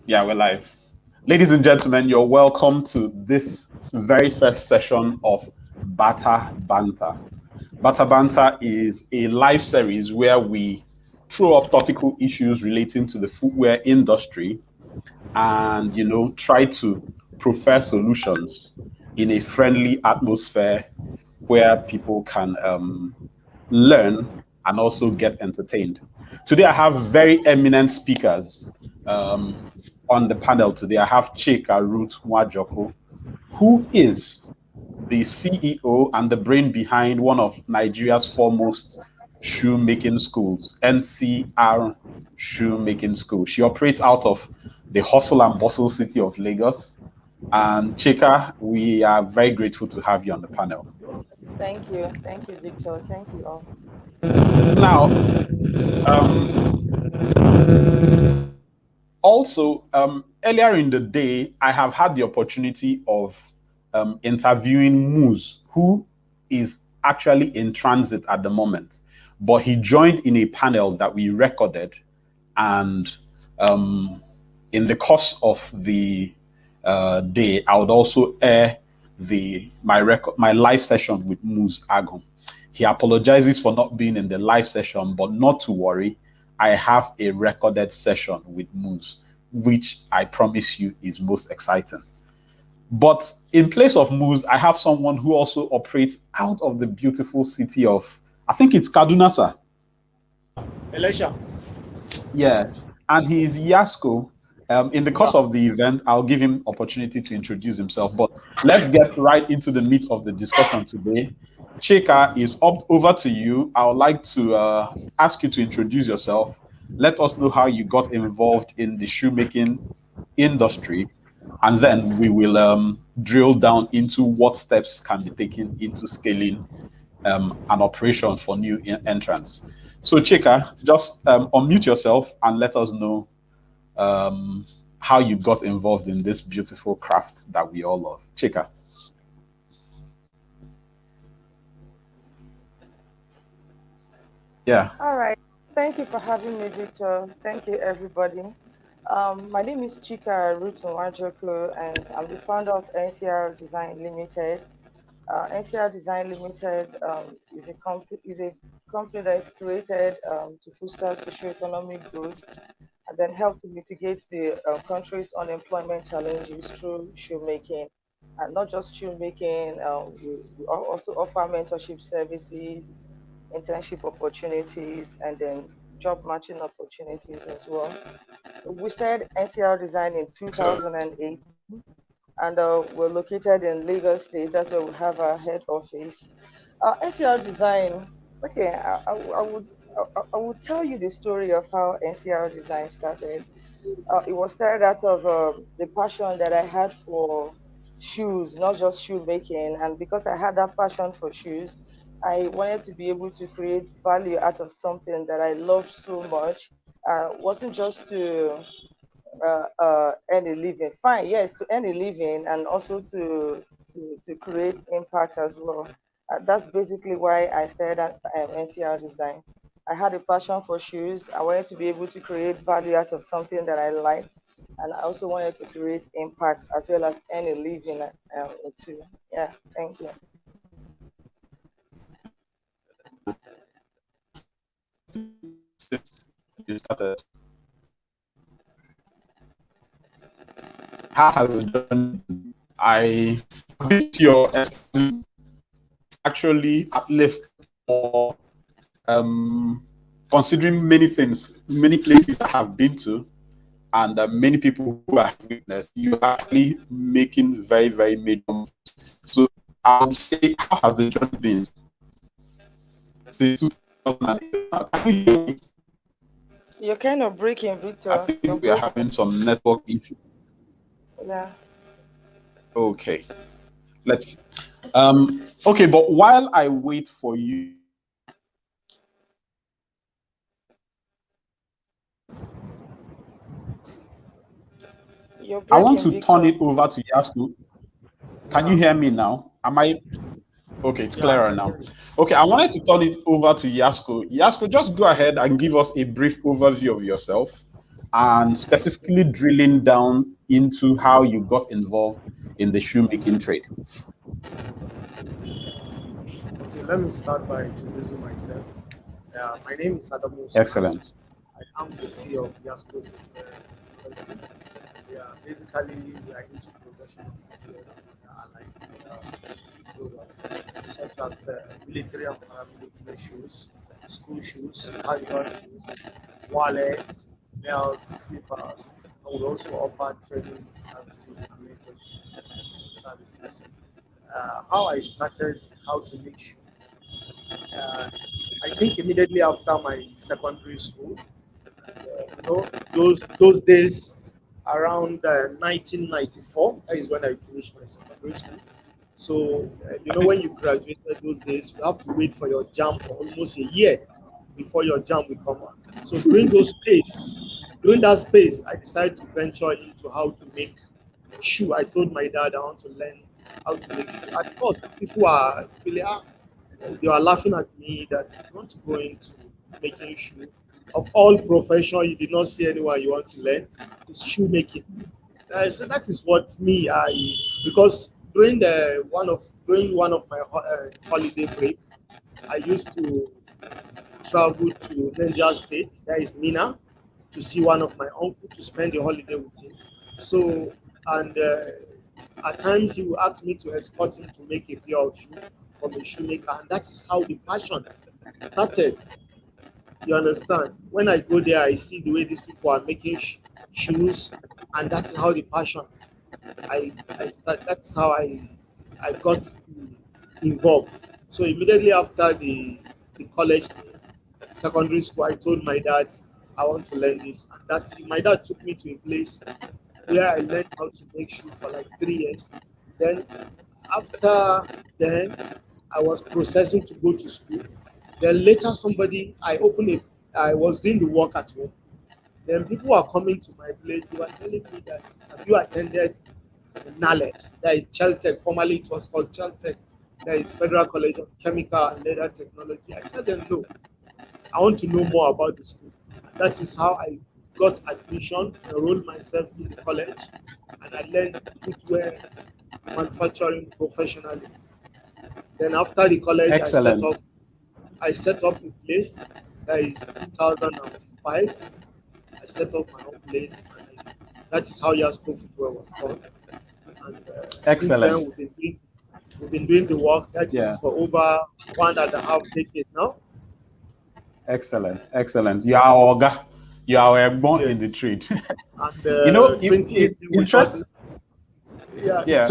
Yeah, we're live. Ladies and gentlemen, you're welcome to this very first session of Bata Banter. Bata Banter is a live series where we throw up topical issues relating to the footwear industry and, try to prefer solutions in a friendly atmosphere where people can learn and also get entertained. Today, I have very eminent speakers on the panel today. I have Chika Nwajoku, who is the CEO and the brain behind one of Nigeria's foremost shoemaking schools, NCR Shoemaking School. She operates out of the hustle and bustle city of Lagos. And Chika, we are very grateful to have you on the panel. Thank you. Thank you, Victor. Thank you all. Now, um, also, earlier in the day, I have had the opportunity of interviewing Moose, who is actually in transit at the moment, but he joined in a panel that we recorded, and um, in the course of the day, I would also air my live session with Moose Agum. He apologizes for not being in the live session, but not to worry. I have a recorded session with Moose, which I promise you is most exciting. But in place of Moose, I have someone who also operates out of the beautiful city of, I think it's Kaduna, sir. Elisha. Yes, and he's Yasko. In the Yeah. course of the event, I'll give him opportunity to introduce himself. But let's get right into the meat of the discussion today. Chika is up over to you. I would like to ask you to introduce yourself. Let us know how you got involved in the shoemaking industry, and then we will drill down into what steps can be taken into scaling an operation for new entrants. So, Chika, just unmute yourself and let us know um, how you got involved in this beautiful craft that we all love. Chika. Yeah. All right. Thank you for having me, Victor. Thank you, everybody. My name is Chika Nwajoku, and I'm the founder of NCR Design Limited. NCR Design Limited is a company that is created to foster socioeconomic growth and then help to mitigate the country's unemployment challenges through shoemaking. And not just shoemaking, we also offer mentorship services, internship opportunities, and then job matching opportunities as well. We started NCR Design in So, 2008, and we're located in Lagos State. That's where we have our head office. NCR Design. Okay, I would tell you the story of how NCR Design started. It was started out of the passion that I had for shoes, not just shoe making. And because I had that passion for shoes, I wanted to be able to create value out of something that I loved so much. Wasn't just to earn a living. Fine, yes, to earn a living and also to create impact as well. That's basically why I started at NCR Design. I had a passion for shoes. I wanted to be able to create value out of something that I liked, and I also wanted to create impact as well as earn a living too. Yeah, thank you. since you started, how has the journey been? I find your actually at least for um, considering many things, many places I have been to, and many people who I have witnessed, you are actually making very, very major moves. So I would say, how has the journey been since 2008? Can you hear me? You're kind of breaking, I Victor. You're think we are breaking. having some network issues. Yeah. Okay, let's. Okay, but while I wait for you, You're I want breaking, to turn Victor. it over to Yasku. Can you Yeah. hear me now? Am I okay? It's Yeah, I clearer can now. hear you. Okay, I wanted to turn it over to Yasko. Yasko, just go ahead and give us a brief overview of yourself. and specifically drilling down into how you got involved in the shoemaking trade. Okay, let me start by introducing myself. My name is Adamu Usman. Excellent. I am the CEO of Yasco Footwear Technology. Basically, we are into professional footwear and products such as military and paramilitary shoes, school shoes, casual shoes, wallets, belts, slippers, and we also offer training services and mentorship services. How I started how to make shoes. Uh, I think immediately after my secondary school, those days around 1994, that is when I finished my secondary school. So when you graduated those days, you have to wait for your jam for almost a year before your jam will come out. So during that space, I decided to venture into how to make shoe. I told my dad I want to learn how to make shoe. At first, people are really they were laughing at me that you want to go into making shoe. Of all profession, you did not see anyone you want to learn. It's shoemaking. So that is what me I because during one of my holiday break, I used to travel to Niger State, that is Mina, to see one of my uncle to spend the holiday with him. So and at times he will ask me to escort him to make a pair of shoe from a shoemaker, and that is how the passion started. You understand? When I go there, I see the way these people are making shoes, and that is how the passion. I start. That's how I got involved. So immediately after the college, secondary school, I told my dad I want to learn this, and that my dad took me to a place where I learned how to make shoes for like 3 years. Then after then, I was processing to go to school. Then later, I was doing the work at home. Then people were coming to my place. They were telling me that, have you attended NALEX? That is Cheltech. Formerly it was called Cheltech. That is Federal College of Chemical and Leather Technology. I tell them no. I want to know more about the school. And that is how I got admission, enrolled myself in the college, and I learned footwear manufacturing professionally. Then after the college, Excellent. I set up a place. That is 2005. I set up my own place, and that is how Yasco Footwear was born. And since then, Excellent. we've been doing the work. That Yeah. is for over 1.5 decades now. Excellent. Excellent. You are Oga. You are born in Yes. the trade. And It's 2018 we got interesting. yeah Yeah.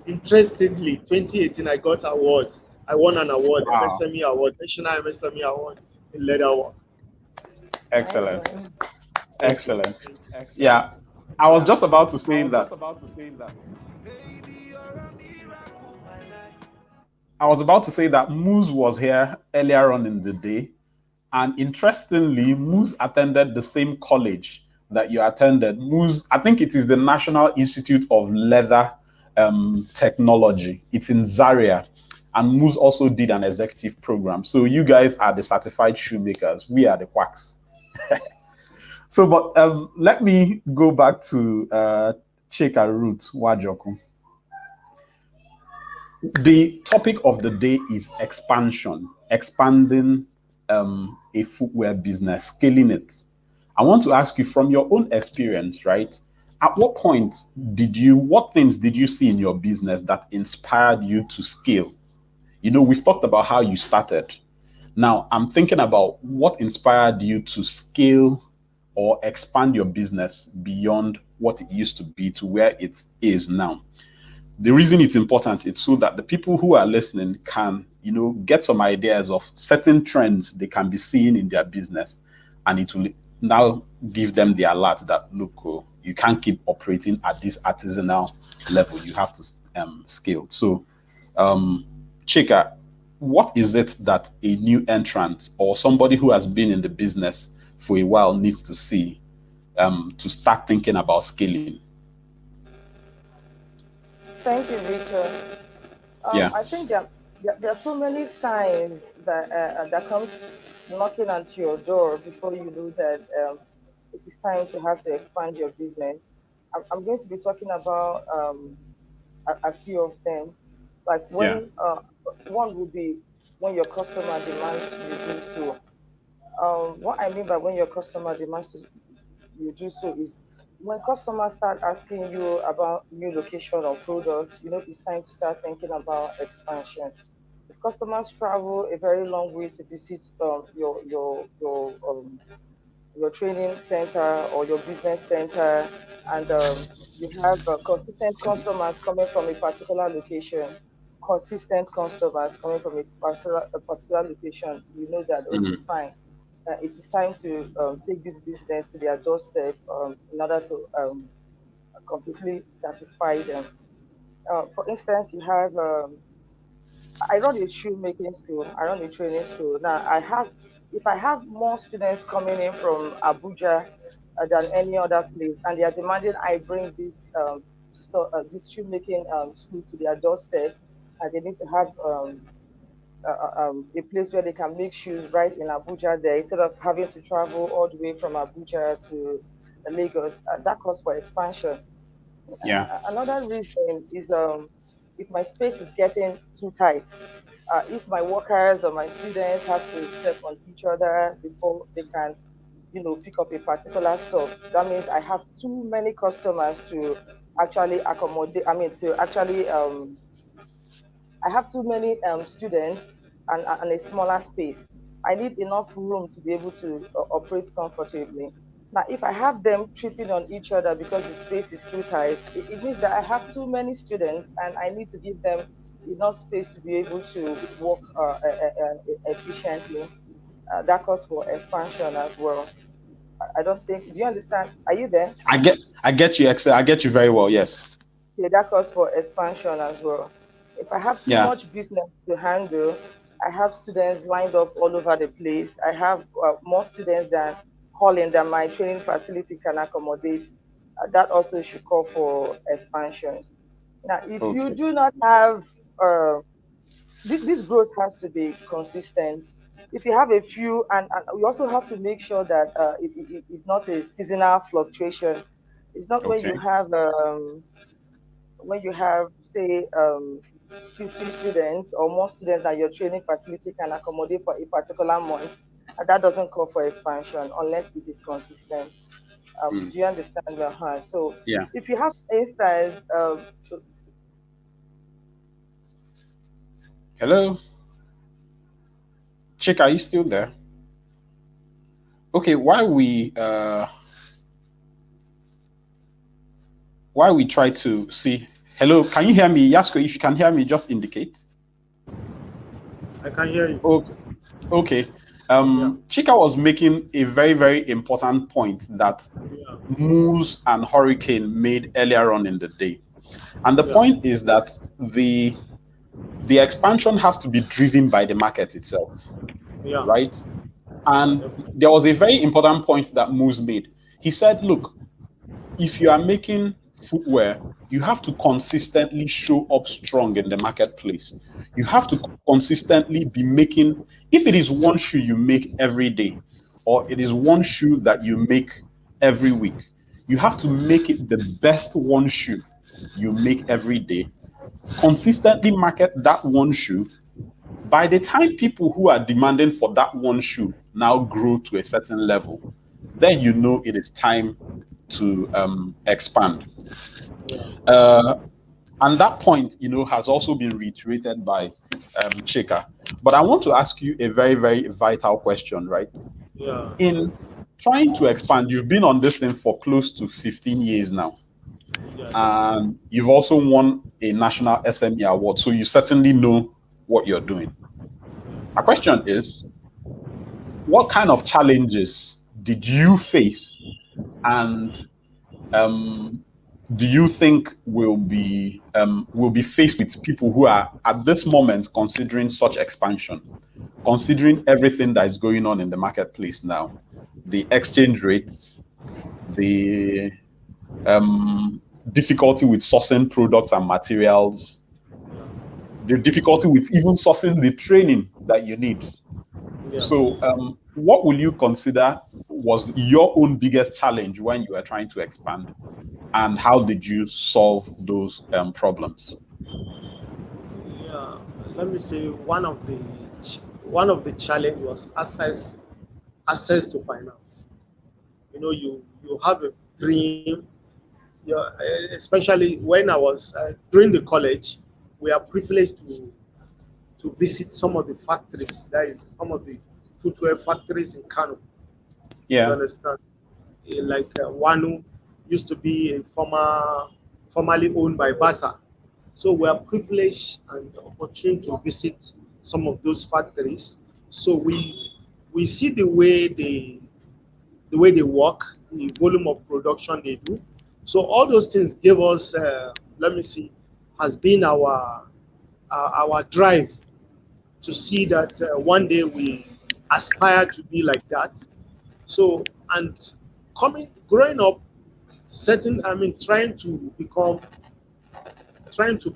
interestingly 2018 I got award. I won an award, Wow. MSME award, National MSME award in leather work. Nice Excellent. one. Thank you. Excellent. Yeah. I was just about to say that. I was about to say that Moose was here earlier on in the day. And interestingly, Moose attended the same college that you attended. Moose, I think it is the National Institute of Leather Technology. It's in Zaria. And Moose also did an executive program. So you guys are the certified shoemakers. We are the quacks. So, but let me go back to Chika root Nwajoku. The topic of the day is expansion, expanding a footwear business, scaling it. I want to ask you from your own experience, right? At what point what things did you see in your business that inspired you to scale? We've talked about how you started. Now, I'm thinking about what inspired you to scale or expand your business beyond what it used to be to where it is now. The reason it's important is so that the people who are listening can, get some ideas of certain trends they can be seeing in their business, and it will now give them the alert that look, you can't keep operating at this artisanal level. You have to scale. So, Chika, what is it that a new entrant or somebody who has been in the business for a while needs to see to start thinking about scaling? Thank you, Victor. Yeah. I think there are so many signs that comes knocking at your door before you know that it is time to have to expand your business. I'm going to be talking about a few of them. Like Yeah. when one would be when your customer demands you do so. What I mean by when your customer demands you do so is when customers start asking you about new location or products, it's time to start thinking about expansion. If customers travel a very long way to visit your training center or your business center, and you have consistent customers coming from a particular location, consistent customers coming from a particular location, you know that, okay, Mm. fine, it is time to take this business to their doorstep in order to completely satisfy them. For instance, you have I run a shoemaking school. I run a training school. Now, if I have more students coming in from Abuja than any other place, and they are demanding I bring this shoemaking school to their doorstep, and they need to have a place where they can make shoes right in Abuja there, instead of having to travel all the way from Abuja to Lagos. That calls for expansion. Yeah. Another reason is if my space is getting too tight, if my workers or my students have to step on each other before they can, pick up a particular stuff, that means I have too many customers to actually accommodate. I mean, to actually I have too many students and a smaller space. I need enough room to be able to operate comfortably. Now, if I have them tripping on each other because the space is too tight, it means that I have too many students and I need to give them enough space to be able to work efficiently. That calls for expansion as well. I don't think, do you understand? Are you there? I get you, Excel. I get you very well. Yes. Yeah, that calls for expansion as well. If I have too Yeah. much business to handle, I have students lined up all over the place. I have more students than calling that my training facility can accommodate. That also should call for expansion. Now, if you Okay. do not have this growth has to be consistent. If you have a few, and we also have to make sure that it's not a seasonal fluctuation. It's not Okay. when you have, say, 50 students or more students that your training facility can accommodate for a particular month, that doesn't call for expansion unless it is consistent. Mm. Do you understand? So Yeah. if you have instance, Hello, Chika, are you still there? Okay. Why we try to see? Hello, can you hear me, Yasko? If you can hear me, just indicate. I can hear you. Okay. Okay. Yeah, Chika was making a very, very important point that yeah, Moose and Hurricane made earlier on in the day. And the yeah, point is that the expansion has to be driven by the market itself, yeah, right? yeah, And there was a very important point that Moose made. He said, look, if you are making footwear, you have to consistently show up strong in the marketplace. You have to consistently be making, if it is one shoe you make every day, or it is one shoe that you make every week, you have to make it the best one shoe you make every day, consistently market that one shoe. By the time people who are demanding for that one shoe now grow to a certain level, then you know it is time to expand. yeah, Uh, and that point, has also been reiterated by Chika. But I want to ask you a very, very vital question, right? yeah, In trying to expand, you've been on this thing for close to 15 years now, yeah, definitely. and you've also won a national SME award, so you certainly know what you're doing. My question is, what kind of challenges did you face, and um, do you think will be faced with people who are at this moment considering such expansion, considering everything that is going on in the marketplace now, the exchange rates, the difficulty with sourcing products and materials, the difficulty with even sourcing the training that you need. Yeah, So, what will you consider? was your own biggest challenge when you were trying to expand, and how did you solve those problems? Yeah, let me say one of the challenge was access to finance. You have a dream. Yeah, especially when I was during the college, we are privileged to visit some of the factories. That is some of the footwear factories in Kano. You Yeah. understand? Like Wanu used to be a formerly owned by Bata. So we are privileged and opportunity to visit some of those factories. So we see the way they work, the volume of production they do. So all those things gave us, let me see, has been our drive to see that one day we aspire to be like that. So and growing up, trying to become trying to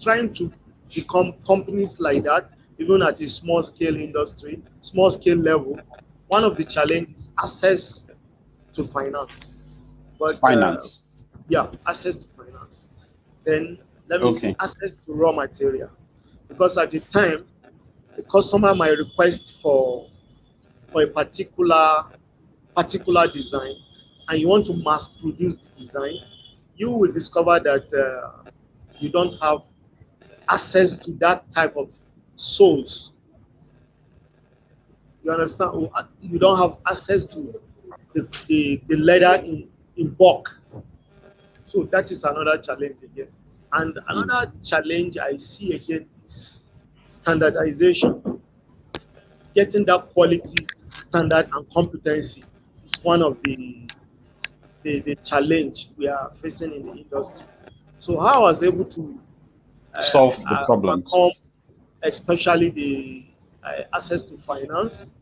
trying to become companies like that, even at a small scale level. One of the challenges access to finance. But Finance. yeah, access to finance. Then let me say Okay. access to raw material, because at the time the customer might request for a particular design, and you want to mass produce the design, you will discover that you don't have access to that type of soles. You understand? You don't have access to the leather in bulk. So that is another challenge again. And Mm. another challenge I see again is standardization. Getting that quality standard and competency is one of the challenge we are facing in the industry. So how I was able to Solve the problems. overcome, especially the access to finance.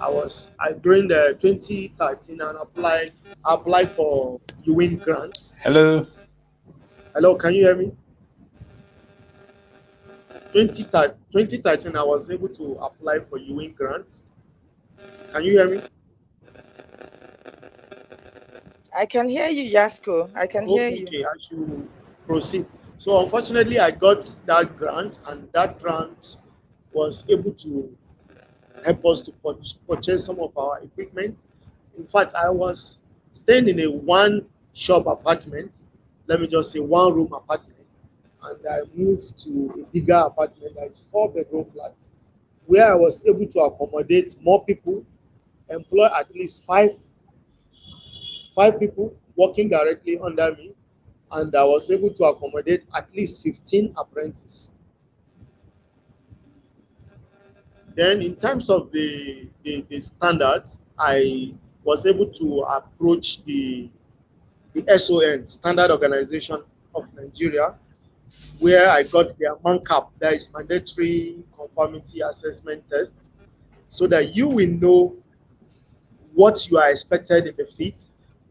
I during the 2013 and applied for UN grants. Hello. Hello, can you hear me? 2013, I was able to apply for UN grant. Can you hear me? I can hear you, Yasko. I can hear Okay, you. okay, I should proceed. So unfortunately, I got that grant, and that grant was able to help us to purchase some of our equipment. In fact, I was staying in a one shop apartment, let me just say one room apartment, and I moved to a bigger apartment that is 4 bedroom flat, where I was able to accommodate more people, employ at least five people working directly under me, and I was able to accommodate at least 15 apprentices. Then, in terms of the standards, I was able to approach the SON, Standard Organization of Nigeria, where I got their MANCAP, that is Mandatory Conformity Assessment Test, so that you will know what you are expected in the fit,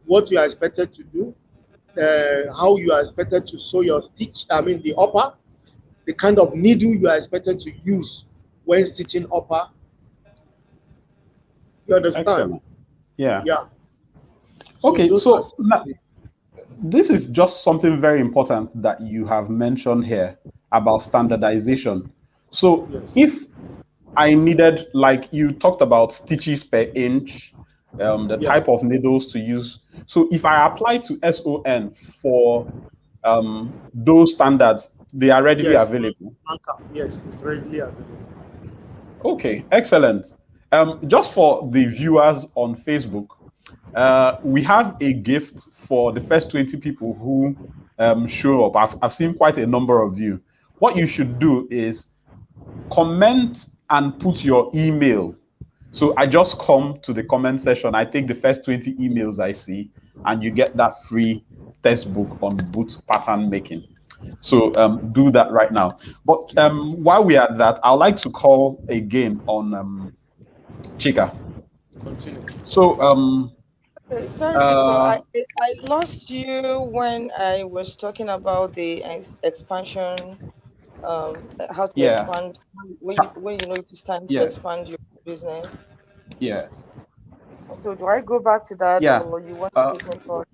what you are expected to do, how you are expected to sew your stitch, I mean the upper, the kind of needle you are expected to use when stitching upper. You understand? Excellent. Yeah. Yeah. So Okay. those are So some of now, the this is just something very important that you have mentioned here about standardization. So yes. if I needed, like you talked about stitches per inch, the Yeah. type of needles to use. So if I apply to SON for those standards, they are readily Yes. available. Anchor. Yes, it's readily available. Okay, excellent. Just for the viewers on Facebook, we have a gift for the first 20 people who show up. I've seen quite a number of you. What you should do is comment and put your email. So I just come to the comment section. I take the first 20 emails I see, and you get that free textbook on boot pattern making. So do that right now. But while we are at that, I'd like to call again on Chika. Continue. So Sorry, Victor. uh, I lost you when I was talking about the expansion. How to yeah, expand when you know it is time to yeah, expand your business. yes. So do I go back to that, Yeah. or you want to Uh, take me for?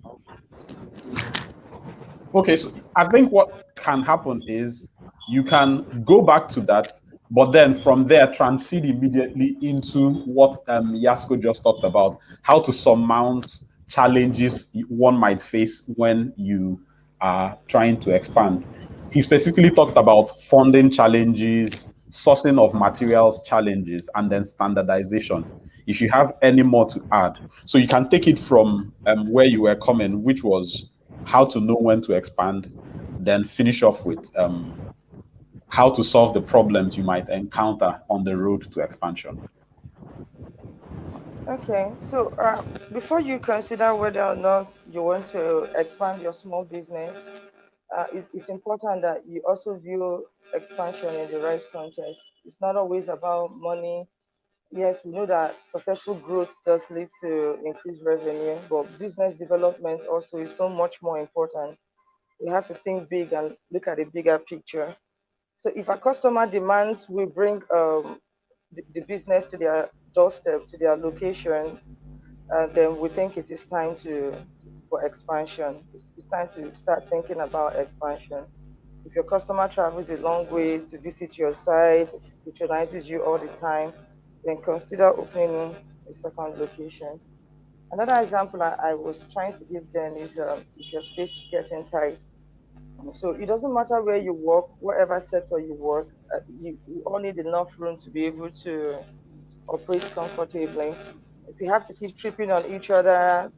okay, so I think what can happen is you can go back to that, but then from there transit immediately into what Yasko just talked about, how to surmount challenges one might face when you are trying to expand. He specifically talked about funding challenges, sourcing of materials challenges, and then standardization. If you have any more to add, so you can take it from where you were coming, which was how to know when to expand, then finish off with how to solve the problems you might encounter on the road to expansion. Okay, so before you consider whether or not you want to expand your small business, it's important that you also view expansion in the right context. It's not always about money. Yes, we know that successful growth does lead to increased revenue, but business development also is so much more important. We have to think big and look at the bigger picture. So if a customer demands we bring the business to their doorstep, to their location, then we think it is time for expansion. It's time to start thinking about expansion. If your customer travels a long way to visit your site, patronizes you all the time, then consider opening a second location. Another example I was trying to give then is if your space is getting tight. So it doesn't matter where you work, whatever sector you work, you all need enough room to be able to operate comfortably. If you have to keep tripping on each other,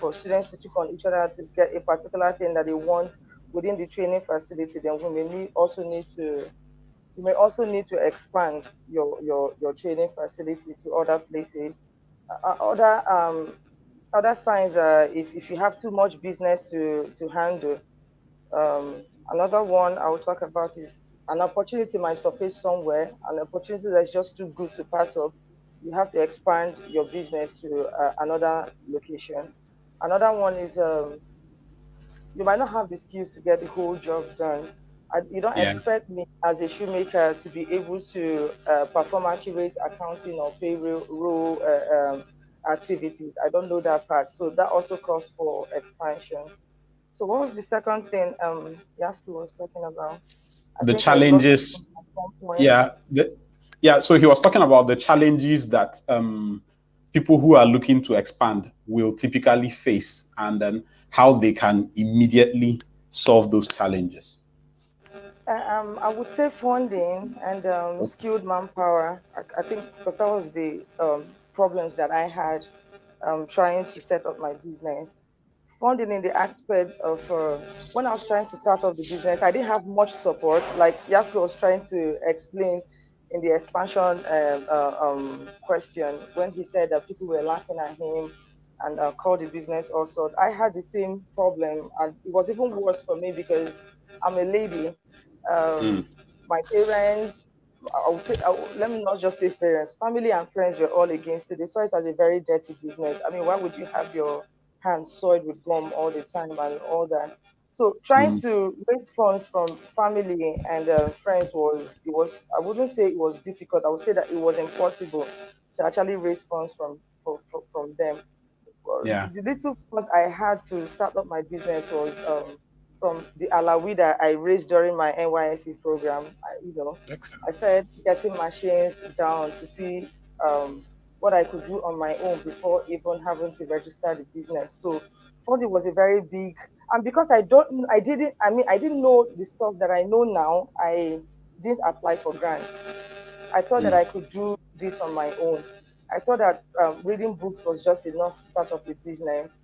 for students to trip on each other to get a particular thing that they want within the training facility, then you may also need to expand your training facility to other places. Other signs are if you have too much business to handle. Another one I will talk about is an opportunity might surface somewhere, an opportunity that's just too good to pass up. You have to expand your business to another location. Another one is you might not have the skills to get the whole job done. You don't Yeah. expect me as a shoemaker to be able to perform accurate accounting or payroll activities. I don't know that part. So that also calls for expansion. So what was the second thing Yasku was talking about? I The think I lost it challenges, at some point. yeah. Yeah, so he was talking about the challenges that people who are looking to expand will typically face and then how they can immediately solve those challenges. I would say funding and skilled manpower. I think because that was the problems that I had trying to set up my business. Funding in the aspect of when I was trying to start up the business, I didn't have much support. Like Yasko was trying to explain in the expansion question when he said that people were laughing at him and called the business all sorts. I had the same problem, and it was even worse for me because I'm a lady. Mm. Um, my parents, let me not just say parents, family and friends were all against it. They saw it as a very dirty business. I mean, why would you have your hands soiled with gum all the time and all that? So trying Mm. to raise funds from family and friends I wouldn't say it was difficult. I would say that it was impossible to actually raise funds from them. Well, Yeah. the little funds I had to start up my business was from the alawi that I raised during my NYSC program. I Excellent. started getting machines down to see what I could do on my own before even having to register the business. So funding was a very big, and because I didn't know the stuff that I know now. I didn't apply for grants. I thought that Mm. I could do this on my own. I thought that reading books was just enough to start up a business.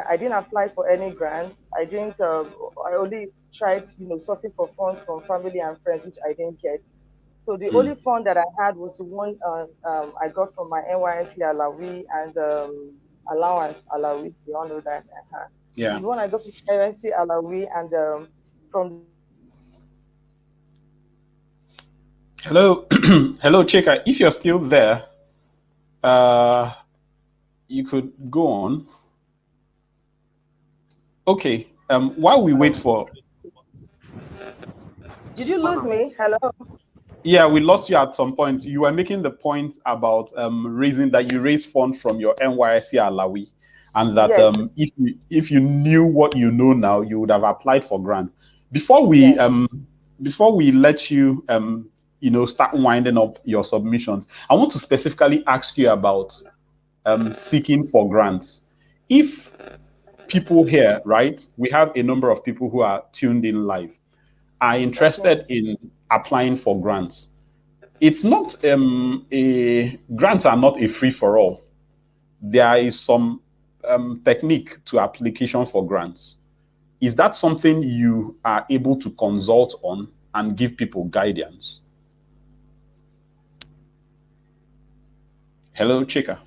I didn't apply for any grants. I didn't. I only tried, sourcing for funds from family and friends, which I didn't get. So the Mm. only fund that I had was the one I got from my NYSC Alawi and allowance Alawi. You all know that. Uh-huh. So Yeah. the one I got from NYSC Alawi and from Hello. Hello, Chika. If you're still there, uh, you could go on. Okay. While we wait um, for, did you lose me? Hello. Yeah, we lost you at some point. You were making the point about raising that you raise funds from your NYSC Alawi, and that Yes, if you knew what you know now, you would have applied for grants. Before we yes. before we let you start winding up your submissions, I want to specifically ask you about seeking for grants. If people here, right, we have a number of people who are tuned in live, are That's right. interested in applying for grants. It's not a grants are not a free for all. There is some technique to application for grants. Is that something you are able to consult on and give people guidance? Hello, Chika.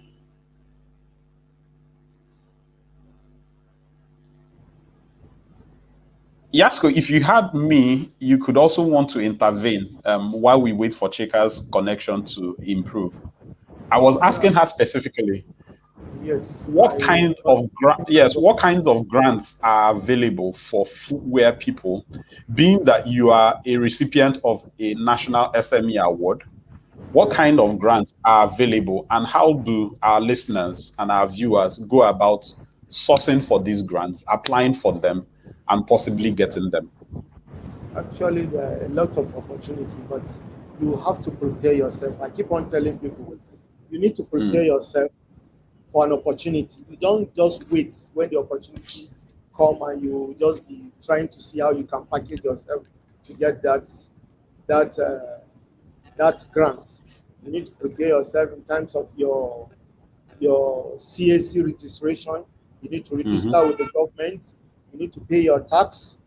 Yasko, if you had me, you could also want to intervene while we wait for Chika's connection to improve. I was asking her specifically, Yes, what kind of what kinds of grants are available for footwear people, being that you are a recipient of a national SME award? What kind of grants are available, and how do our listeners and our viewers go about sourcing for these grants, applying for them, and possibly getting them? actually there are a lot of opportunity, but you have to prepare yourself. I keep on telling people, you need to prepare Mm, yourself for an opportunity. You don't just wait when the opportunity come and you just be trying to see how you can package yourself to get that that grant. You need to prepare yourself in terms of your CAC registration. You need to mhm, register with the government. You need to pay your tax.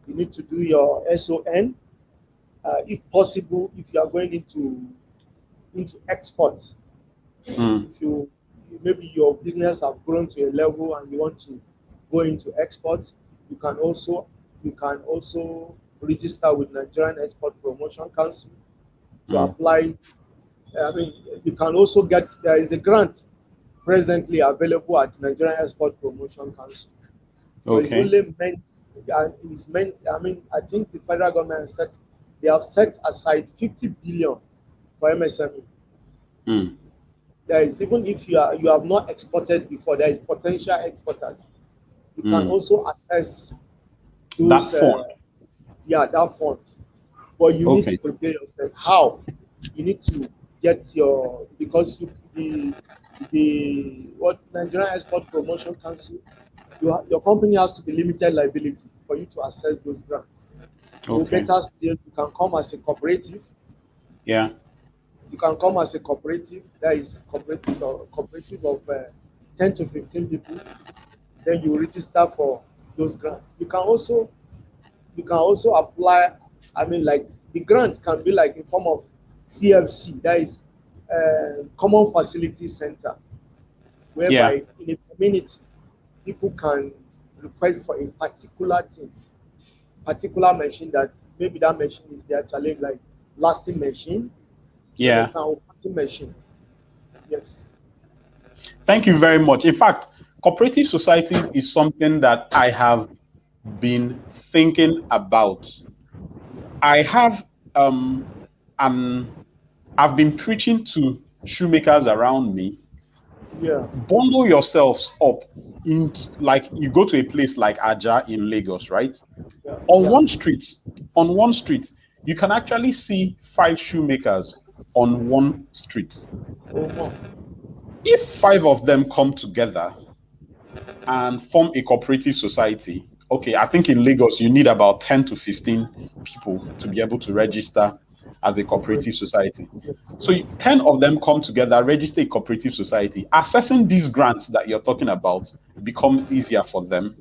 You need to do your SON. If possible, if you are going into export, mm, if you maybe your business have grown to a level and you want to go into export, you can also register with Nigerian Export Promotion Council to mm. apply. I mean, you can also get there is a grant presently available at Nigerian Export Promotion Council, but it's Okay. only meant and is meant. I mean, I think the federal government has set they have set aside 50 billion for MSME. Mm, There is even if you have not exported before, there is potential exporters. You can mm. also access That those fund. that fund, but you need to Okay. prepare yourself. How? You need to get your because the what Nigerian Export Promotion Council, your company has to be limited liability for you to access those grants. Or Okay. better still, you can come as a cooperative. Yeah. You can come as a cooperative. That is cooperative of 10 to 15 people. Then you register for those grants. You can also apply. I mean, like the grant can be like in form of CFC, that is Common Facility Center, Yeah. whereby in a community people can request for a particular machine that maybe that machine is their challenge, like lasting machine. You Yeah. understand? Or cutting machine. Yes. Thank you very much. In fact, cooperative societies is something that I have been thinking about. I have an I've been preaching to shoemakers around me. Yeah. Bundle yourselves up in, like, you go to a place like Aja in Lagos, right? Yeah. On Yeah. one street, on one street, you can actually see 5 shoemakers on one street. Oh, more. If 5 of them come together and form a cooperative society, okay, I think in Lagos you need about 10 to 15 people to be able to register as a cooperative Cooperative. society. Yes. So Yes. 10 of them come together, register a cooperative society. Accessing these grants that you're talking about becomes easier for them.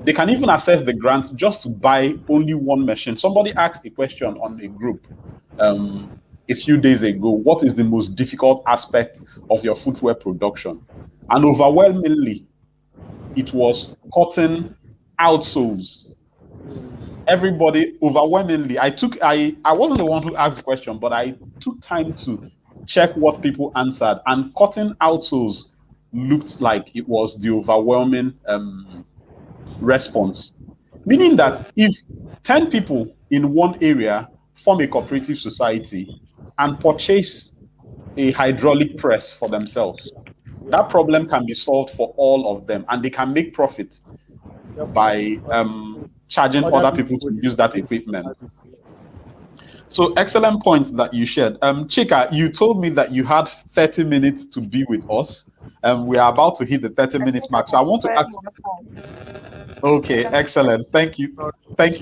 They can even access the grants just to buy only one machine. Somebody asked a question on a group um, a few days ago, what is the most difficult aspect of your footwear production? And overwhelmingly, it was cotton outsoles. Everybody overwhelmingly, I wasn't the one who asked the question, but I took time to check what people answered, and cotton outsoles looked like it was the overwhelming response. Meaning Yeah. that if 10 people in one area form a cooperative society and purchase a hydraulic press for themselves. That problem can be solved for all of them, and they can make profit by charging other people to use that equipment. So excellent points that you shared. Chika, you told me that you had 30 minutes to be with us. We are about to hit the 30 minutes mark. So I want to ask. Okay, excellent. Thank you. Thank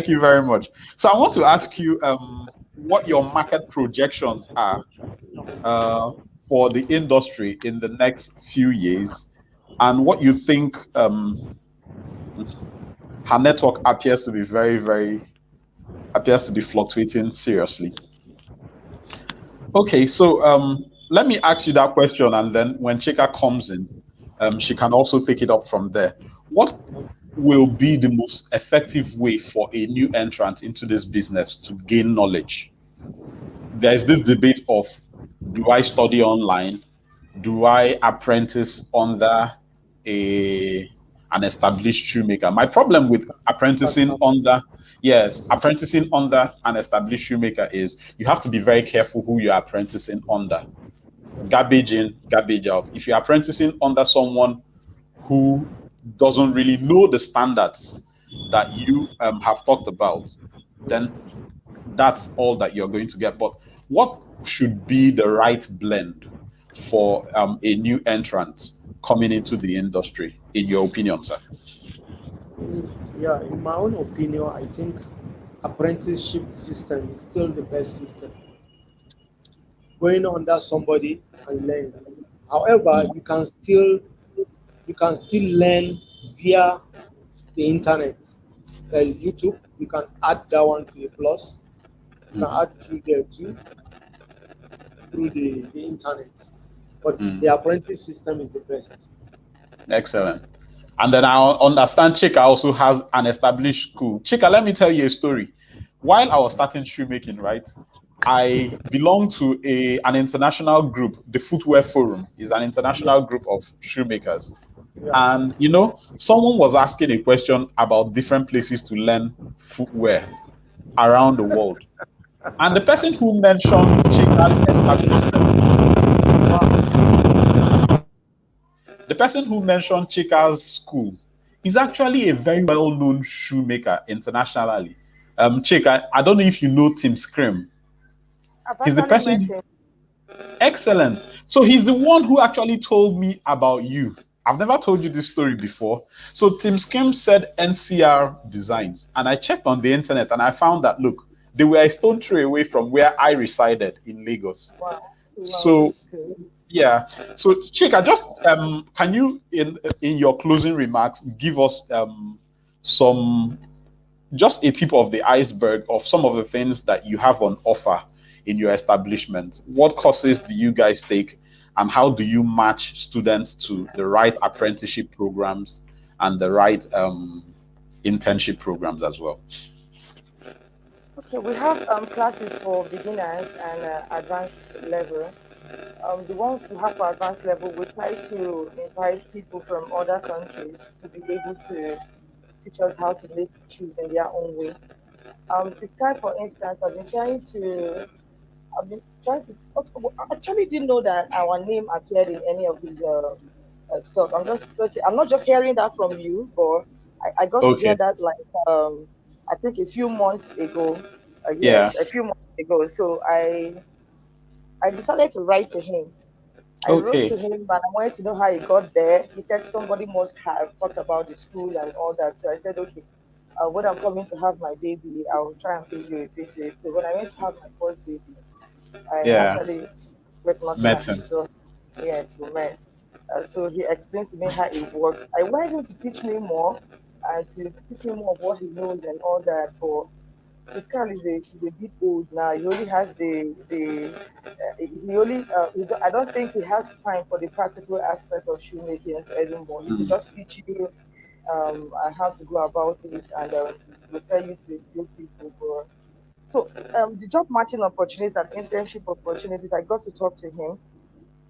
you very much. So I want to ask you what your market projections are for the industry in the next few years, and what you think her network appears to be appears to be fluctuating seriously. Okay, so let me ask you that question, and then when Chika comes in, she can also take it up from there. What will be the most effective way for a new entrant into this business to gain knowledge? There's this debate of, do I study online? Do I apprentice under an established shoemaker? My problem with apprenticing under an established shoemaker is you have to be very careful who you're apprenticing under. Garbage in, garbage out. If you're apprenticing under someone who doesn't really know the standards that you have talked about, then that's all that you're going to get. But what should be the right blend for a new entrant coming into the industry, in your opinion, sir? Yeah, in my own opinion, I think apprenticeship system is still the best system. Going under somebody and learn. However, you can still learn via the internet. There is YouTube. You can add that one to a plus. You can add through there too, through the internet. But the apprentice system is the best. Excellent. And then I understand Chika also has an established school. Chika, let me tell you a story. While I was starting shoemaking, right, I belong to an international group. The Footwear Forum is an international group of shoemakers. Yeah. And, you know, someone was asking a question about different places to learn footwear around the world. And the person who mentioned Chika's school is actually a very well-known shoemaker internationally. Chika, I don't know if you know Tim Scrim. He's the person. Excellent. So he's the one who actually told me about you. I've never told you this story before. So Tim Scrim said NCR Designs, and I checked on the internet and I found that, look, they were a stone throw away from where I resided in Lagos. Wow. So, yeah. So Chika, just can you, in your closing remarks, give us just a tip of the iceberg of some of the things that you have on offer in your establishment? What courses do you guys take, and how do you match students to the right apprenticeship programs and the right internship programs as well? Okay, we have classes for beginners and advanced level. The ones we have for advanced level, we try to invite people from other countries to be able to teach us how to make shoes in their own way. Tiskai, for instance, I actually didn't know that our name appeared in any of these stuff. I'm not just hearing that from you, but I got to hear that I think a few months ago. A few months ago. So I decided to write to him. I wrote to him and I wanted to know how he got there. He said somebody must have talked about the school and all that. So I said, okay, when I'm coming to have my baby, I'll try and pay you a visit. So when I went to have my first baby, I actually met him. So, yes, we met. So he explained to me how it works. I wanted him to teach me more and to teach me more of what he knows and all that. But Ciscal is a bit old now. He only has I don't think he has time for the practical aspects of shoemaking anymore. He will just teach you how to go about it and refer you to a few people. So the job matching opportunities and internship opportunities, I got to talk to him.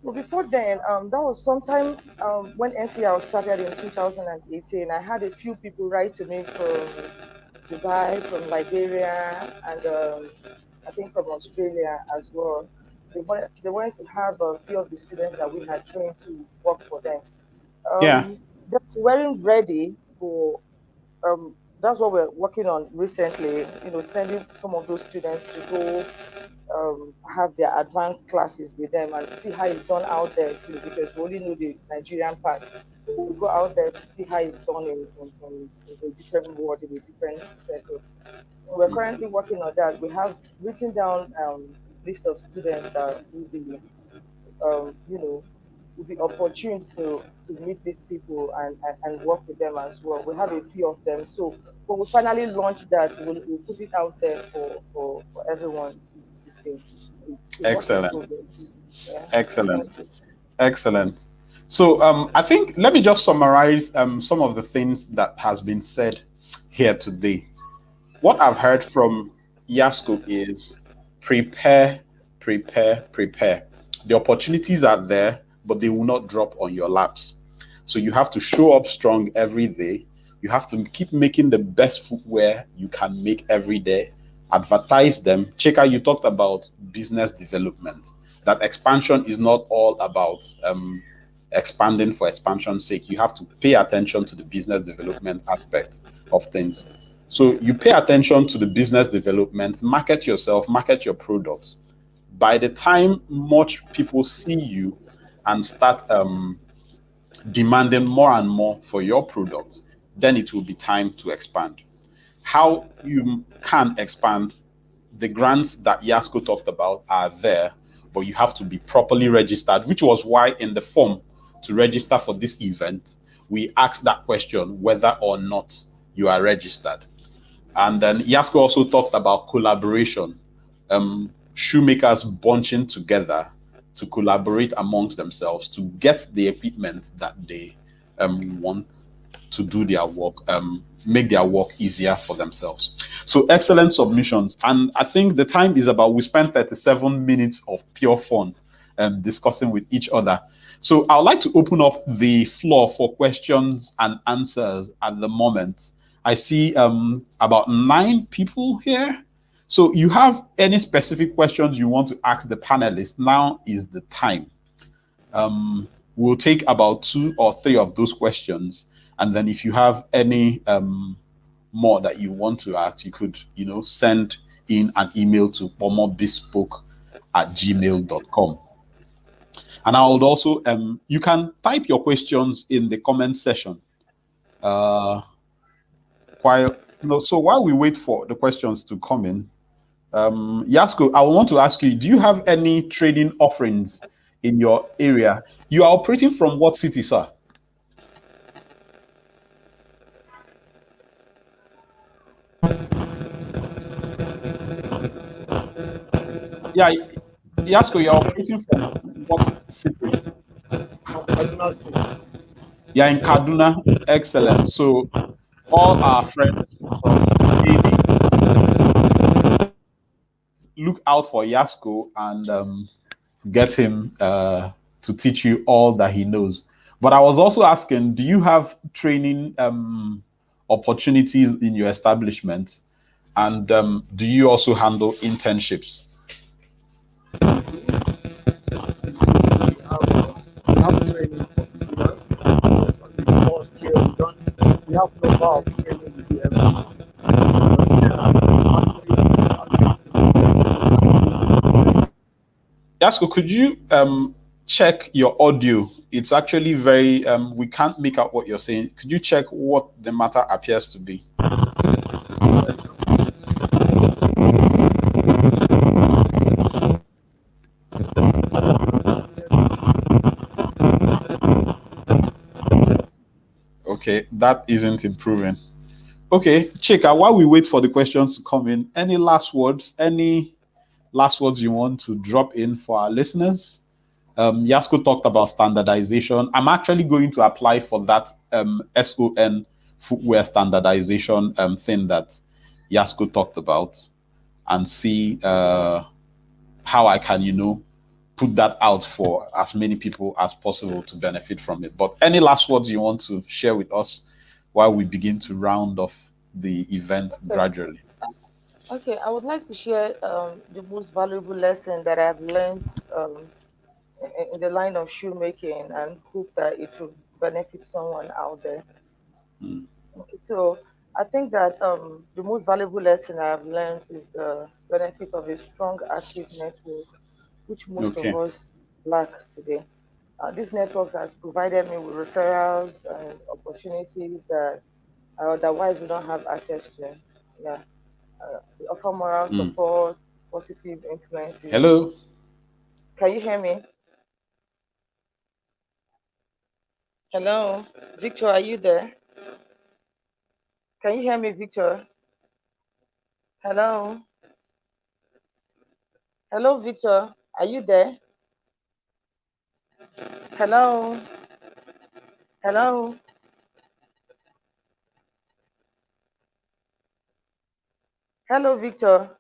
But before then, that was sometime when NCR started in 2018. I had a few people write to me from Dubai, from Liberia, and I think from Australia as well. They wanted to have a few of the students that we had trained to work for them. Yeah. They weren't ready for that's what we're working on recently, sending some of those students to go have their advanced classes with them and see how it's done out there too, because we only know the Nigerian part. So go out there to see how it's done in a different world, in a different setting. We're currently working on that. We have written down list of students that will be will be opportune to meet these people and work with them as well. We have a few of them. So when we finally launch that, we'll put it out there for everyone to see. It's a work in Excellent. progress. Yeah. Excellent. Thank you. Excellent. So I think let me just summarize some of the things that has been said here today. What I've heard from Yasko is prepare, prepare, prepare. The opportunities are there, but they will not drop on your laps. So you have to show up strong every day. You have to keep making the best footwear you can make every day. Advertise them. Chika, you talked about business development. That expansion is not all about expanding for expansion's sake. You have to pay attention to the business development aspect of things. So you pay attention to the business development, market yourself, market your products. By the time much people see you and start demanding more and more for your products, then it will be time to expand. How you can expand, the grants that Yasko talked about are there, but you have to be properly registered, which was why in the form to register for this event, we asked that question whether or not you are registered. And then Yasko also talked about collaboration, shoemakers bunching together to collaborate amongst themselves to get the equipment that they want to do their work, make their work easier for themselves. So excellent submissions. And I think the time is about, we spent 37 minutes of pure fun discussing with each other. So I would like to open up the floor for questions and answers at the moment. I see about 9 people here. So you have any specific questions you want to ask the panelists, now is the time. We'll take about 2 or 3 of those questions. And then if you have any more that you want to ask, you could, send in an email to pomobespoke@gmail.com. And I would also, you can type your questions in the comment section. So while we wait for the questions to come in, Yasko, I want to ask you, do you have any training offerings in your area? You are operating from what city, sir? Yeah, Yasko, you're operating from what city? Yeah, in Kaduna. Excellent. So all our friends from AB, look out for Yasko and get him to teach you all that he knows. But I was also asking, do you have training opportunities in your establishment? And do you also handle internships? We have training for beginners, on the small scale. We have number of training we do every Yasko, could you check your audio? It's actually very, we can't make out what you're saying. Could you check what the matter appears to be? Okay, that isn't improving. Okay, Chika, while we wait for the questions to come in, any last words? Any last words you want to drop in for our listeners? Yasko talked about standardization. I'm actually going to apply for that SON footwear standardization thing that Yasko talked about and see how I can, put that out for as many people as possible to benefit from it. But any last words you want to share with us while we begin to round off the event gradually? Okay, I would like to share the most valuable lesson that I've learned in the line of shoemaking and hope that it will benefit someone out there. Mm. Okay, so I think that the most valuable lesson I've learned is the benefit of a strong, active network, which most of Okay. us lack today. These networks has provided me with referrals and opportunities that I otherwise would not have access to. Yeah, they offer moral Mm. support, positive influences. Hello. Can you hear me? Hello, Victor, are you there? Can you hear me, Victor? Hello, hello, Victor, are you there? Hello, hello, hello, Victor.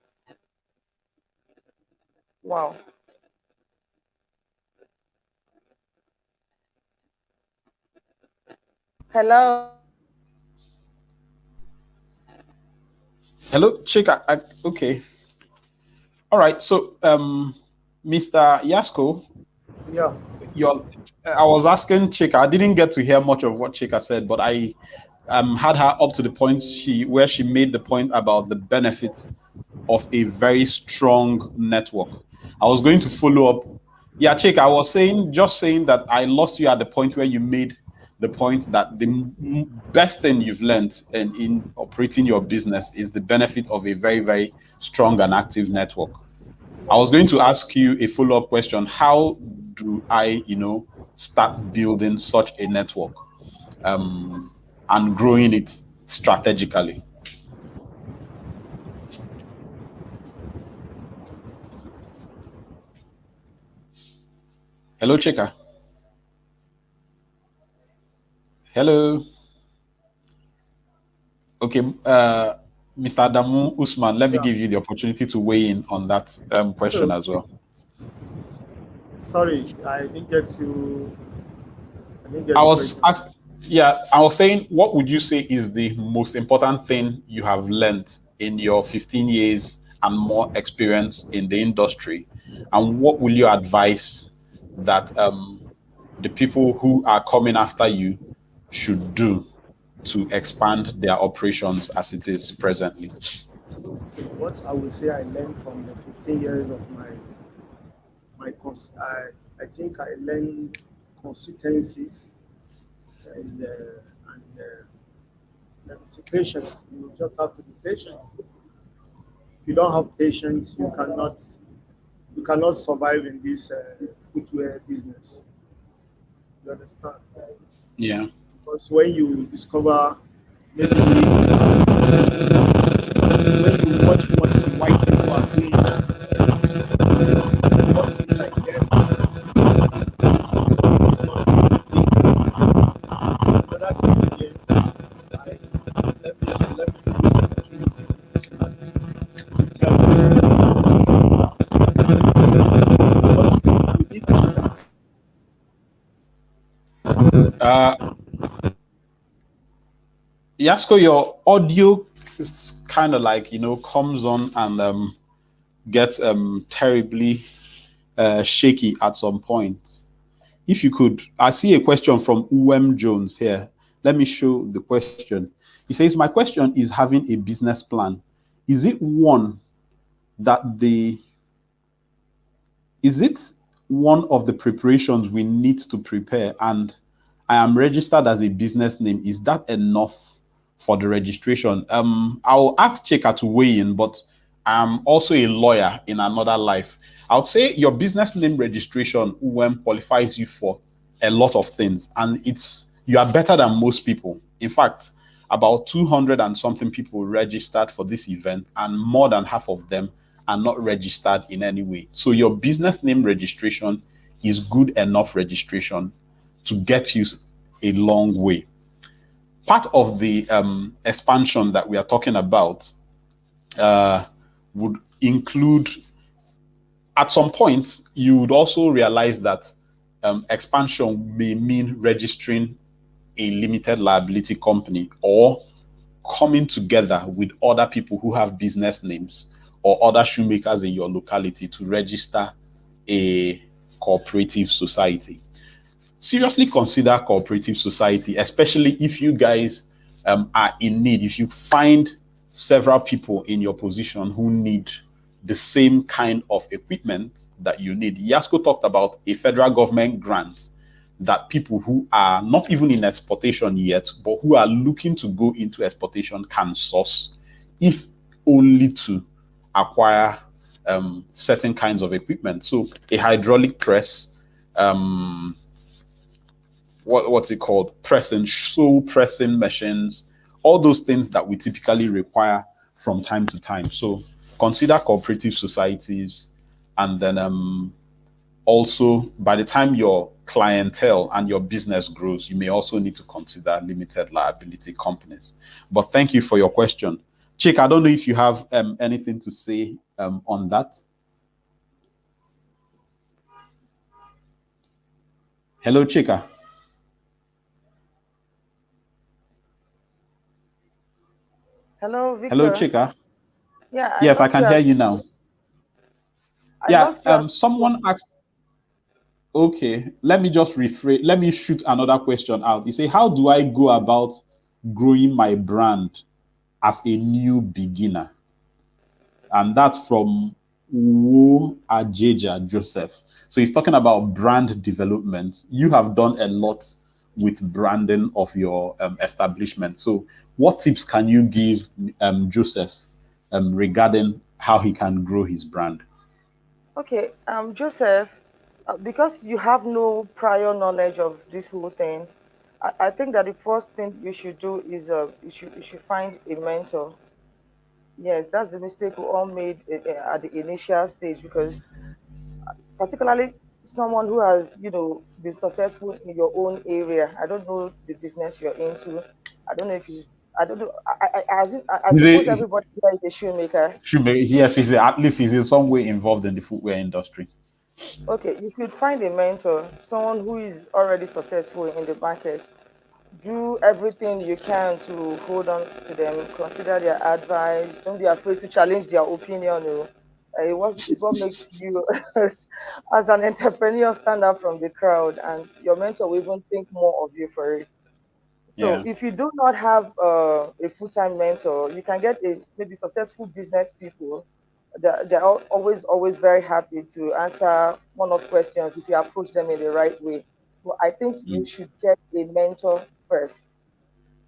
Wow. Hello. Hello, Chika. Okay. All right. So, Mr. Yasko, Yeah. your I was asking Chika. I didn't get to hear much of what Chika said, but I had her up to the point where she made the point about the benefit of a very strong network. I was going to follow up. Yeah, Chika, I was saying that I lost you at the point where you made the point that the best thing you've learned in operating your business is the benefit of a very, very strong and active network. I Yeah. was going to ask you a follow-up question. How do I, start building such a network um, and growing it strategically? Hello, Chika. Hello. Okay, Mr. Adamu Usman, let me Yeah. give you the opportunity to weigh in on that question as Okay. well. Sorry, I didn't get to. I didn't get I the was question. ask, yeah, I was saying, what would you say is the most important thing you have learned in your 15 years and more experience in the industry, and what will you advise that the people who are coming after you should do to expand their operations as it is presently? Okay, what I would say I learned from the 15 years of my course, I think I learned consistencies and let me say patience. You just have to be patient. If you don't have patience, you cannot survive in this footwear business. You understand? Yeah. Because when you discover maybe when you watch what the white people are doing, you want to be like them. It's not another thing again. Let me say, let me use this opportunity to tell you because you need to. Uh, Yasko, your audio is kind of like, comes on and gets terribly shaky at some point. If you could, I see a question from Uwem Jones here. Let me show the question. He says, my question is having a business plan. Is it one that the is it one of the preparations we need to prepare? And I am registered as a business name. Is that enough for the registration? I'll ask Chika to weigh in, but I'm also a lawyer in another life. I would say your business name registration qualifies you for a lot of things, and you are better than most people. In fact, about 200 and something people registered for this event, and more than half of them are not registered in any way. So your business name registration is good enough registration to get you a long way. Part of the expansion that we are talking about would include, at some point, you would also realize that expansion may mean registering a limited liability company or coming together with other people who have business names or other shoemakers in your locality to register a cooperative society. Seriously consider cooperative society, especially if you guys are in need. If you find several people in your position who need the same kind of equipment that you need. Yasko talked about a federal government grant that people who are not even in exportation yet, but who are looking to go into exportation can source, if only to acquire certain kinds of equipment. So a hydraulic press, what's it called? Pressing, sole pressing machines, all those things that we typically require from time to time. So consider cooperative societies, and then also by the time your clientele and your business grows, you may also need to consider limited liability companies. But thank you for your question. Chika, I don't know if you have anything to say on that. Hello, Chika. Hello, Hello, Victor. Chika. Yeah, I Yes, I lost can you. hear you now. I Yeah, lost you. someone asked, okay, let me just rephrase, let me shoot another question out. You say, how do I go about growing my brand as a new beginner? And that's from Wo Ajeja Joseph. So he's talking about brand development. You have done a lot with branding of your establishment. So what tips can you give Joseph regarding how he can grow his brand? Okay, Joseph, because you have no prior knowledge of this whole thing, I think that the first thing you should do is you should find a mentor. Yes, that's the mistake we all made at the initial stage, because particularly someone who has, been successful in your own area. I don't know the business you're into. I don't know if he's. I don't know. I He's suppose a everybody here is a shoemaker. yes, at least he's in some way involved in the footwear industry. Okay, you should find a mentor, someone who is already successful in the market. Do everything you can to hold on to them. Consider their advice. Don't be afraid to challenge their opinion. It's what makes you, as an entrepreneur, stand out from the crowd, and your mentor will even think more of you for it. So Yeah. if you do not have a full-time mentor, you can get maybe successful business people. They're always very happy to answer one-off questions if you approach them in the right way. But I think you Mm. should get a mentor first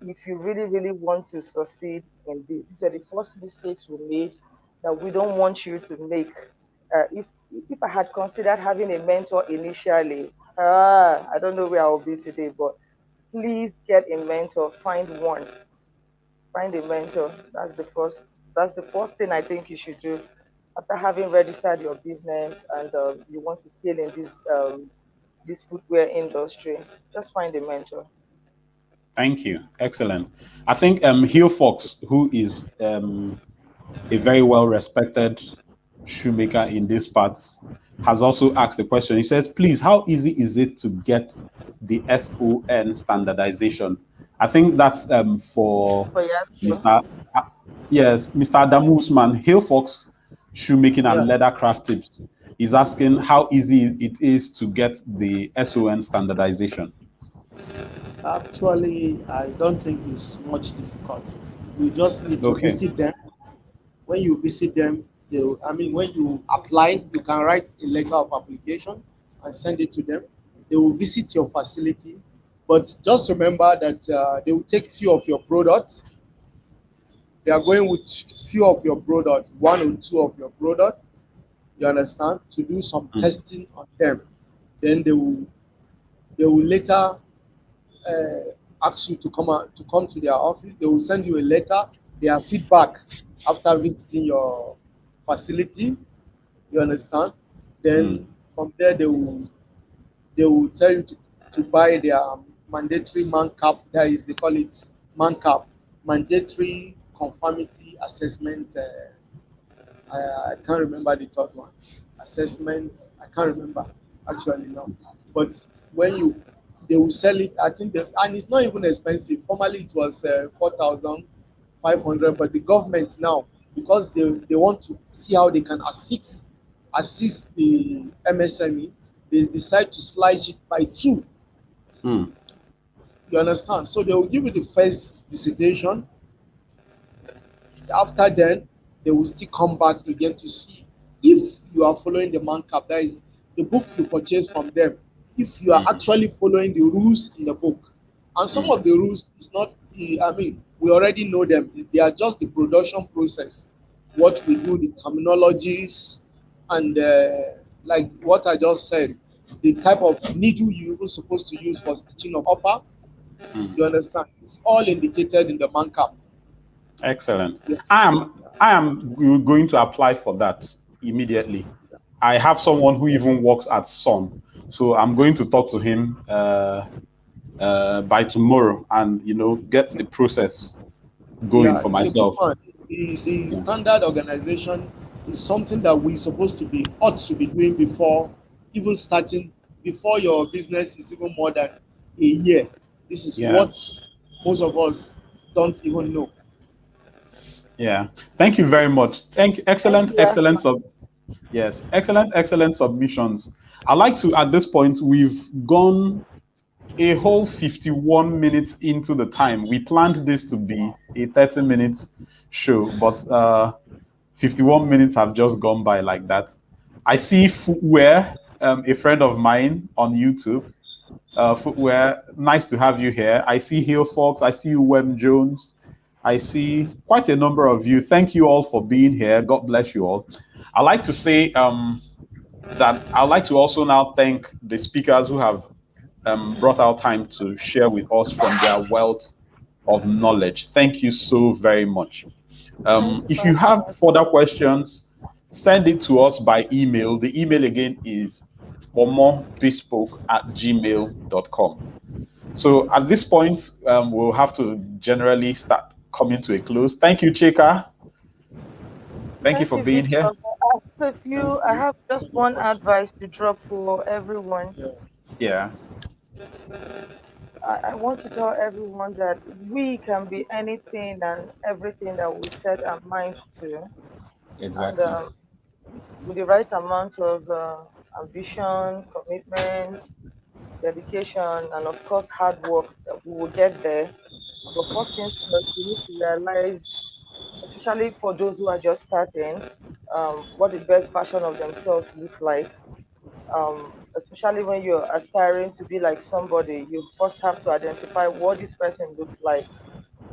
if you really, really want to succeed in this. These were the first mistakes we made that we don't want you to make. If I had considered having a mentor initially, I don't know where I'll be today, but please get a mentor. Find one. Find a mentor. That's the first thing I think you should do after having registered your business, and you want to scale in this footwear industry. Just find a mentor. Thank you. Excellent. I think Hill Fox, who is a very well respected shoemaker in these parts, has also asked a question. He says, please, how easy is it to get the SON standardization? I think that's It's for for Yasco. Mr. Yes, Mr. Adamu Usman, Hill Fox Shoemaking Yeah. and Leather Craft Tips. Is asking how easy it is to get the SON standardization. Actually, I don't think it's much difficult. You just need to Okay. visit them. When you visit them, when you apply, you can write a letter of application and send it to them. They will visit your facility, but just remember that they will take few of your products. They are going with few of your products, one or two of your products. You understand? To do some Mm, testing on them. Then they will later uh, ask you to come to their office. They will send you a letter, their feedback after visiting your facility. You understand? mm, Then from there they will tell you to buy their mandatory man cap. That is, they call it man cap, mandatory conformity assessment. I can't remember the third one. Assessment. I can't remember actually now. But when they will sell it, I think, and it's not even expensive. Formerly, it was 4,000 500. But the government now, because they want to see how they can assist the MSME, they decide to slice it by two. Hmm. You understand? So they will give you the first visitation. After then, they will still come back again to see if you are following the man cap. That is the book you purchase from them. If you are Mm, actually following the rules in the book, and some mm, of the rules is not. I mean, we already know them. They are just the production process. What we do, the terminologies, and like what I just said, the type of needle you even supposed to use for stitching of upper. mm. You understand? It's all indicated in the man cap. Excellent. Yes. I am going to apply for that immediately. I have someone who even works at Sun, so I'm going to talk to him by tomorrow, and get the process going Yeah, for it's a good myself. one. The Yeah. standard organization is something that we supposed to be ought to be doing before even starting, before your business is even more than a year. This is Yeah. what most of us don't even know. Yeah. Thank you very much. Thank you. Thank Excellent, you. excellent yes. Excellent, excellent submissions. I like to, at this point, we've gone a whole 51 minutes into the time. We planned this to be a 30 minutes show, but 51 minutes have just gone by like that. I see Footwear, a friend of mine on YouTube. Footwear, nice to have you here. I see Hill Fox, I see you, Wem Jones. I see quite a number of you. Thank you all for being here. God bless you all. I like to say that I'd like to also now thank the speakers who have brought out time to share with us from their wealth of knowledge. Thank you so very much. Thank you If very you have much. further questions, send it to us by email. The email again is omobespoke@gmail.com. So at this point, we'll have to generally start coming to a close. Thank you, Chika. Thank you Thank for you, being Victor. here. I have just one advice to drop for everyone. Yeah. Yeah, I want to tell everyone that we can be anything and everything that we set our minds to. And exactly. with the right amount of ambition, commitment, dedication, and of course, hard work, we will get there. But first things first, we need to realize, especially for those who are just starting, what the best version of themselves looks like. Especially when you're aspiring to be like somebody, you first have to identify what this person looks like.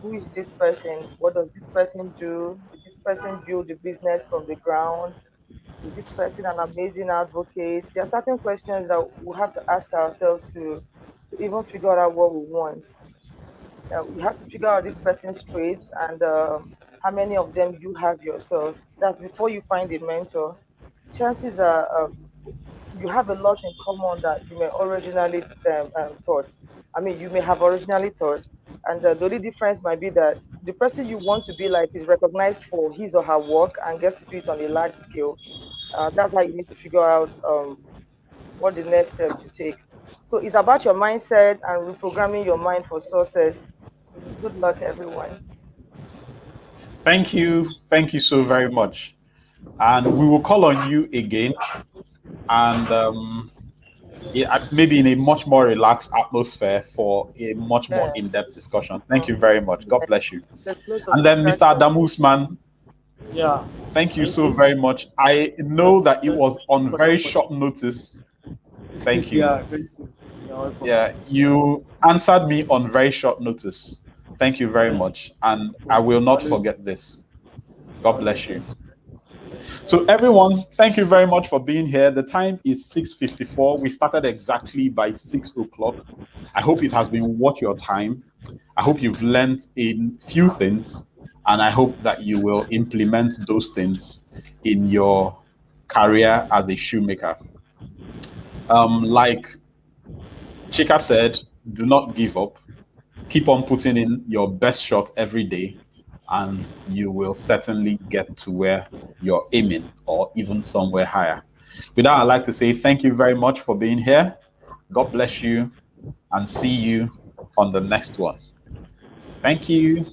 Who is this person? What does this person do? Did this person build the business from the ground? Is this person an amazing advocate? There are certain questions that we have to ask ourselves to even figure out what we want. We have to figure out this person's traits and how many of them you have yourself. That's before you find a mentor. Chances are you have a lot in common that you may originally thought. I mean, you may have originally thought, and the only difference might be that the person you want to be like is recognized for his or her work and gets to do it on a large scale. That's how you need to figure out what the next step to take. So it's about your mindset and reprogramming your mind for success. Good luck, everyone. Thank you. Thank you so very much. And we will call on you again. And yeah, maybe in a much more relaxed atmosphere for a much more Yes. in-depth discussion. Thank you very much. God bless you. There's loads of And then Mr. distractions. Adam Usman, Yeah. thank you Thank so you. very much. I Yeah. know that it Thank was you on for the very short opportunity. notice. Thank you. Yeah. Thank you. You're welcome. Yeah, you answered me on very short notice. Thank you very Thank you. much. And I will not Always. forget this. God Okay. bless you. Thank you. So everyone, thank you very much for being here. The time is 6:54. We started exactly by 6 o'clock. I hope it has been worth your time. I hope you've learned a few things, and I hope that you will implement those things in your career as a shoemaker. Like Chika said, do not give up. Keep on putting in your best shot every day, and you will certainly get to where you're aiming or even somewhere higher. With that, I'd like to say thank you very much for being here. God bless you, and see you on the next one. Thank you.